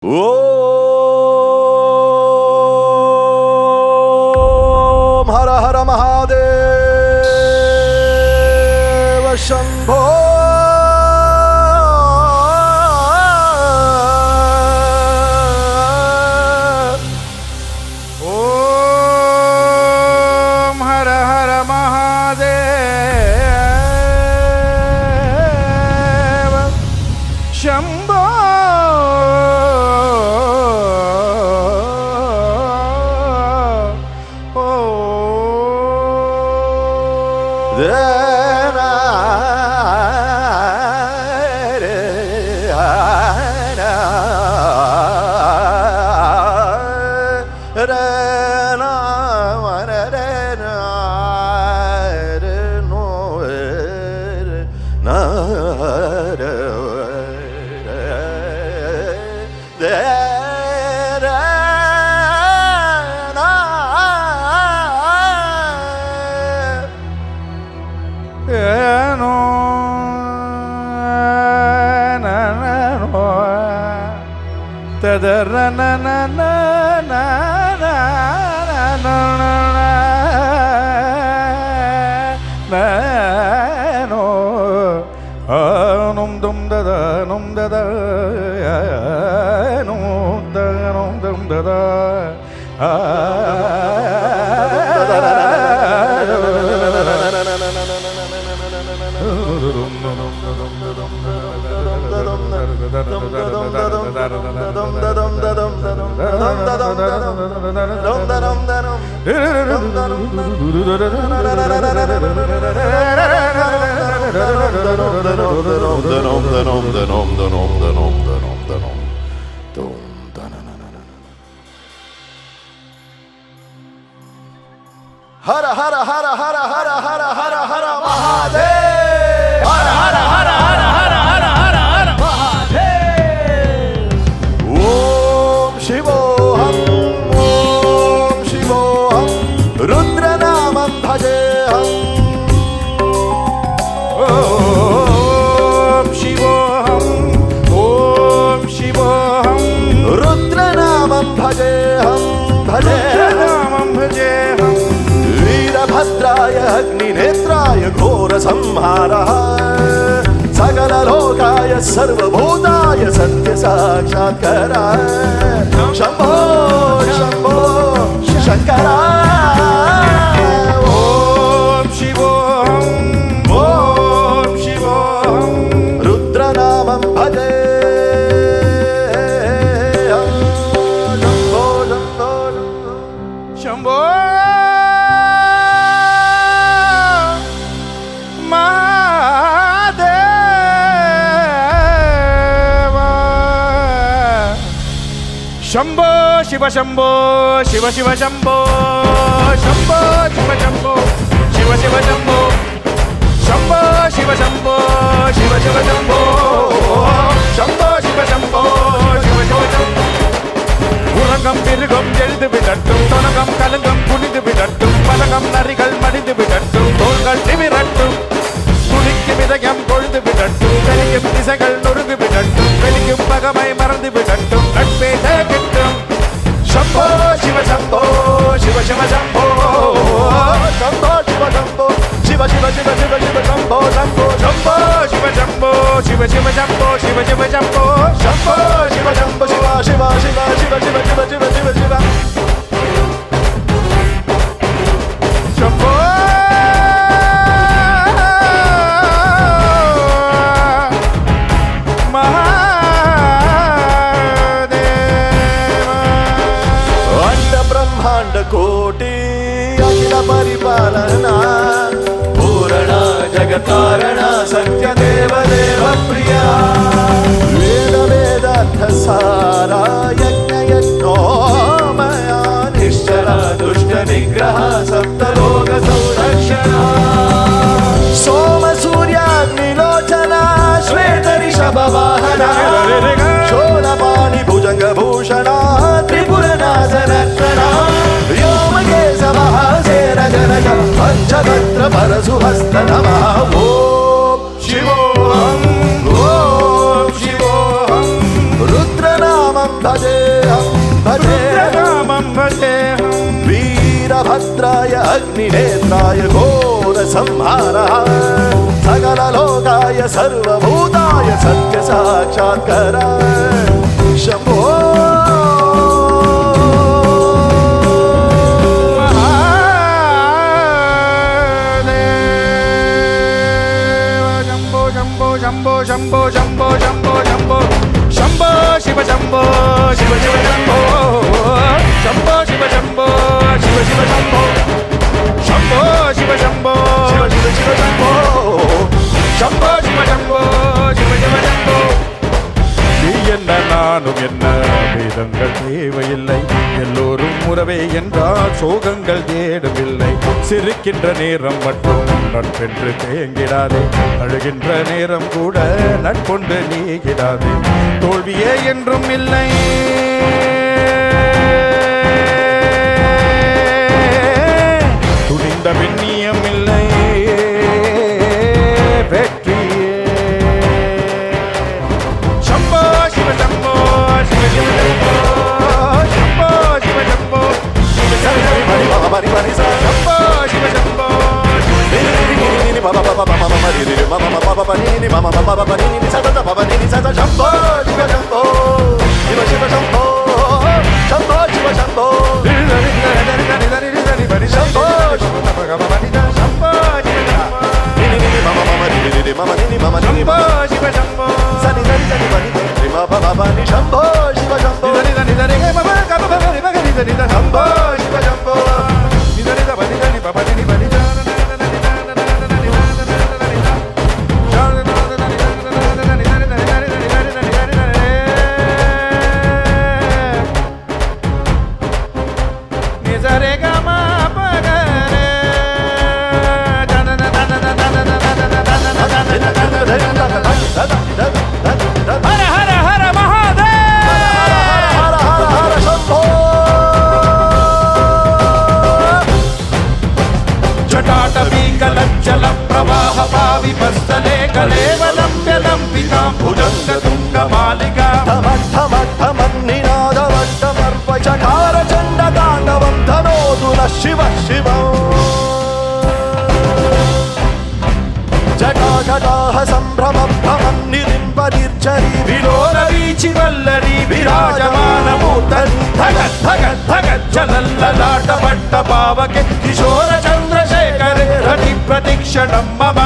ಓಂ ಹರ ಹರ ಮಹಾದೇವ ಶಂಭೋ. ಓಂ ಹರ ಹರ ಮಹಾದೇವ ಶಂಭೋ. ಹರ ಹರ ಹರ ಹರ ಹರ ಹರ ಹರ ಹರ ಮಹಾದೇವ. ಹರ ಹರ ಹರ ಹರ ಹರ ಹರ ಹರ ಹರ ಮಹಾದೇವ. ಓಂ ಶಿವೋಹಂ ಓಂ ಶಿವೋಹಂ ರುದ್ರನಾಮಂ ಭಜೇಹಂ. ಓಂ ಶಿವೋಹಂ ಓಂ ಶಿವೋಹಂ ರುದ್ರನಾಮಂ ಭಜೇಹಂ ಭಜೇಹಂ ಭಜೇಹಂ. भद्राय अग्निनेत्राय घोर संहारः सकललोकाय सर्वभूताय सत्य साक्षात्काराय शंभो शंभो शंकरा. ओम शिवोहं ओम शिवोहं रुद्रनामं भजे. शंभो शंभो शंभो शंभो शिव शंभो शिव शिव शंभो शंभो शिव शंभो शिव शिव शंभो शंभो शिव शंभो शिव शिव शंभो शंभो शिव शंभो शिव शिव शंभो. உலகம் பெருகும் எழுது விடட்டும் தொனகம் கலங்கம் குனிந்து விடட்டும் பலகம் நரிகள் மடிந்து விடட்டும் தோள்கள் நிமிரட்டும் துணிக்கும் இதயம் கொழுந்து விடட்டும் வெளியும் திசைகள் நொறுங்கு விடட்டும் வெளிக்கும் பகமை மறந்து விடட்டும் நட்பே கிட்டும். शंभो शिव शंभो शिव शिव शंभो शंभो शिव शंभो शिव शिव शिव शिव शिव शंभो शंभो शंभो शिव शंभो शिव शिव शंभो शिव शिव शंभो शंभो शिव शंभो शिव शिव शिव शिव शिव शिव शिव शिव शिव शंभो. ब्रह्मांड कोटि अखिल परिपालना पूर्ण जगतारण सत्य देव देव प्रिया वेद वेदार्थ सारा यज्ञ यज्ञोमया निश्चल दुष्ट निग्रह सप्तलोक संरक्षणा सोम सूर्याग्निलोचना श्वेत ऋषभ वाहना शोलपाणि भुजंग भूषणा त्रिपुरनाशनर्तना व्योमकेशमहासेन जनक पंचतंत्र परशुहस्त नमः. ओम शिवोहं रुद्रनामं भज. लोकाय घोर संहारः सकललोकाय सर्वभूताय सत्य साक्षात्कार शंभो शंभो शंभो शंभो शंभो शंभो शंभो शिव शंभो शिव शिव शंभो शंभो शिव शंभो शिव शिव शंभो शंभो शिव शंभो शिव शिव शिव शंभो शंभो शिव शंभो शिव शिव शंभो நீ என்ன நானும் என்ன வேதங்கள் தேவையில்லை எல்லோரும் உறவே என்றால் சோகங்கள் தேடவில்லை சிரிக்கின்ற நேரம் மட்டும் நட்பென்று தேங்கிடாதே அழுகின்ற நேரம் கூட நட்பொண்டு நீங்கிடாதே தோல்வியே என்றும் இல்லை துணிந்த பெண்ணியம் இல்லை வெற்றியே शंभो शिव शंभो शिव शिव शंभो शंभो शिव शंभो शिव शिव शंभो शंभो शिव शंभो शंभो शिव शंभो शिव शिव शंभो शंभो शिव शंभो शिव शंभो सनि सनि सनि मनि मा मा मा नि शंभो शिव शंभो शंभो शिव शंभो हर हर हर महादेव शंभो जटाटवी कलज्जल प्रवाह भावि पस्तले कलेवलम्ब्यलं पितां भुजंग तुंग मालिका धमन्निनादवड्डमर्प चकार चण्ड ताण्डवं धनोतु नः शिव शिवम् जटाकटाह सम्भ्रमभ्रमन्निरिम्बनिर्झरी विलोलवीचि वल्लरी विराजमानमूर्धनि धगत् धगत् धगत् चलल्ललाट पट्ट पावके किशोर चन्द्रशेखरे रति प्रतिक्षणं मम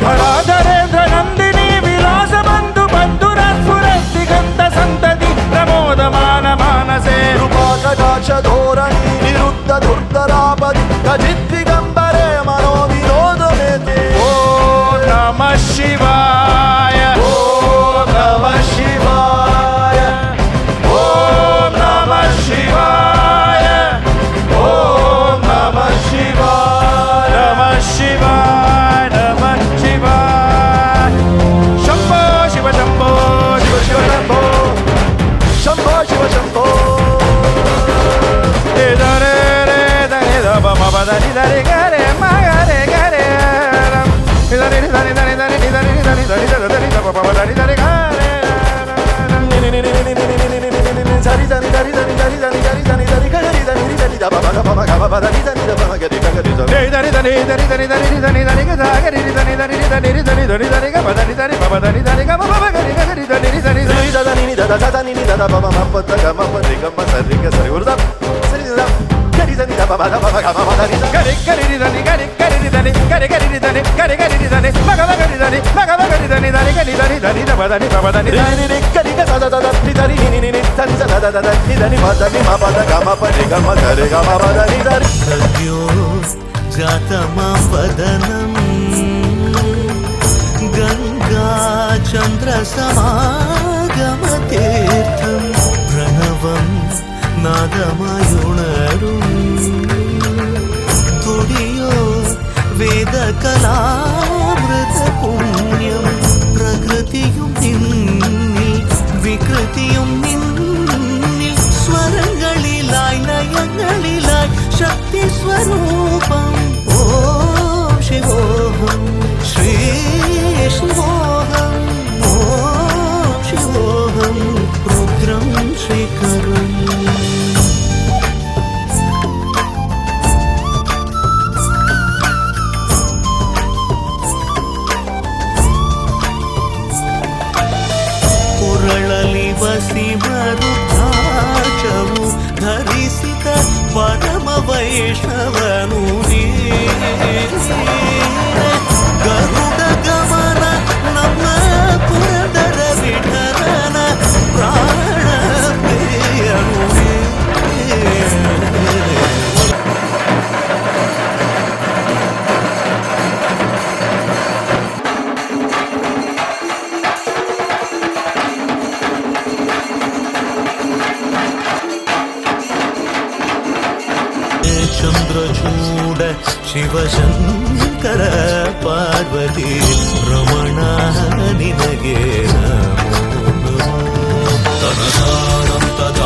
धराधरेन्द्र नन्दिनी विलास बन्धु बन्धुरस्फुरद्दिगन्त सन्तति प्रमोदमान मानसे रूपाकटाक्ष धोरणि निरुद्ध दुर्धरापदि गजिद्दिगम्बरे मनो विनोदमेते ॐ नमः शिवाय ॐ नमः शिवाय ॐ नमः शिवाय ॐ नमः शिवाय नमः शिवाय नमः शिवाय शंभो शिव शंभो शिव शिव शंभो शंभो शिव शंभो रे रे रे रे द म प द नि द रे ग रे म ग रे ग रे रम नि द रे नि द रे द रे द रे नि द रे नि द रे द रे द रे द प प द नि द रे ग रे zari zari zari zari zari zari zari zari zari gari zari zari da ba ba ba ba ba da ni zari da ba ga di ga di zari रे the रे the रे the रे the रे the रे the रे the रे ग the ग रे द रे द रे द रे द रे द रे द रे ग प द नि द रे प प द नि द रे ग प प ग रे ग रे द रे द रे zari da da ni da da da ni da da ba ba ma pa da ga ma pa de ga ma sa ri ga sari urda sari da gari zari da ba ba ba ga ma da ni da gare gare ri da ni gare gare ri da ni gare gare ri da ni gare gare ri da ni ma ga ga ri da ni ma ga ga ri da ni da ni ga ni da ni da ni da ba da ni pa da ni da ni ni gari ga da da da ni da ni ni ni ni da ni da da da ni da ni ma da ni ma pa da ga ma pa de ga ma da re ga ma ba da ni da सद्यो जातमापदनं गङ्गाचन्द्रसमागमतीर्थं प्रणवं नादमयुणरुं तुडियो वेदकलामृतपुण्यं प्रकृतियुं निन्निल विकृतियुं निन्निल स्वरங்களிലായി ലയങ്ങളിലായി शक्ति स्वरूपम ओम शिवोहम श्री शिवोहम ओम शिवोहम रुद्रम श्रीकरम ವೈಷ್ಣವನು ನೀನೆ. ಗರುಡ ಗಮನ ನಮ್ಮ ಪುರಂದರ ವಿಠಲನ ಪ್ರಾಣ ಪ್ರಿಯನು ನೀನೆ. ಚಂದ್ರಚೂಡ ಶಿವಶಂಕರ ಪಾರ್ವತಿ ರಮಣ ನಿನಗೆ ನಮೋ ನಮೋ. ತನದಾನಂತದ